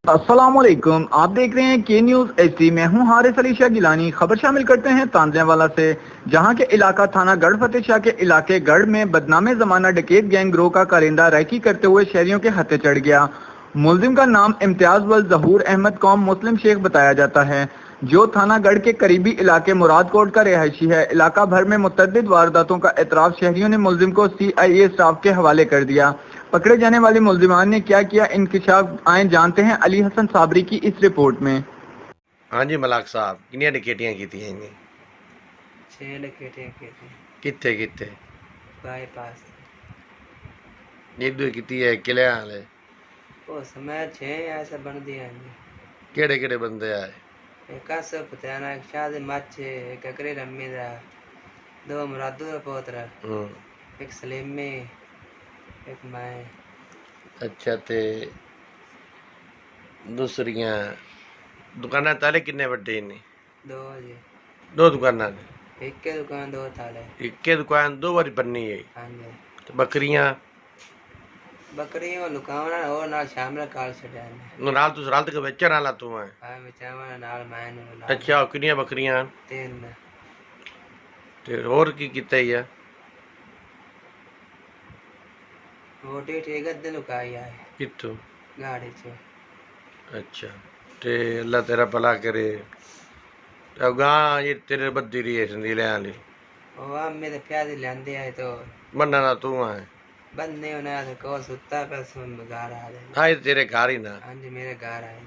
السلام علیکم، آپ دیکھ رہے ہیں کے نیوز ایچ ڈی۔ میں ہوں حارث علی شاہ گیلانی۔ خبر شامل کرتے ہیں تانزیہ والا سے، جہاں کے علاقہ تھانہ گڑھ فتح شاہ کے علاقے گڑھ میں بدنام زمانہ ڈکیت گینگ گروہ کا کارندہ ریکی کرتے ہوئے شہریوں کے ہتھے چڑھ گیا۔ ملزم کا نام امتیاز ظہور احمد قوم مسلم شیخ بتایا جاتا ہے، جو تھانہ گڑھ کے قریبی علاقے مراد کوٹ کا رہائشی ہے۔ علاقہ بھر میں متعدد وارداتوں کا اعتراف شہریوں نے ملزم کو سی آئی اے اسٹاف کے حوالے کر دیا۔ پکڑے جانے والے ملزمان نے کیا انکشاف آئیں جانتے ہیں علی حسن صابری کی اس رپورٹ میں۔ ہاں جی ملاک صاحب، کنیاں ڈکیٹیاں کی ہیں؟ 6 ڈکیٹیاں کی کتنے بائی پاس جدو کی ہے قلعے والے اس میں 6 ایسے بن دیا جی۔ کہڑے بندے آئے؟ ایک آصف پتیانا، ایک شاہد مچ، ایک اکری رمی دا، 2 مرادو دا پوتر، ایک سلیمی، ایک میں۔ اچھا، تے دوسریاں دکانیں تالے کنے وڈے نے؟ 2 جی، 2 دکاناں نے؟ ایک کے دکان 2 تالے۔ ایک دکان 2 باری بننی ہے؟ ہاں جی۔ بکریاں بکریاں لکاونا اور نال شامل کال چھڈیا نے۔ نال تو رال کے ویچن والا تو ہے؟ ہاں بچاواں نال میں نوں نال۔ اچھا، کنیاں بکریاں؟ 3۔ تے اور کی کیتا ہے؟ روٹی ٹھیک ہے لکائی آئے کتوں؟ گاڑی چ۔ اچھا، تے اللہ تیرا بھلا کرے۔ گاں یہ تیرے بدی رہی ہے سندیلے والی؟ وہ امی تے پیادی لیندے آئے تو بننا تو ہے؟ بندے ہونا تو کو ستا پہ سن گھر آ گئے۔ ہاں، تیرے گھر ہی نا؟ ہاں جی، میرے گھر آئے۔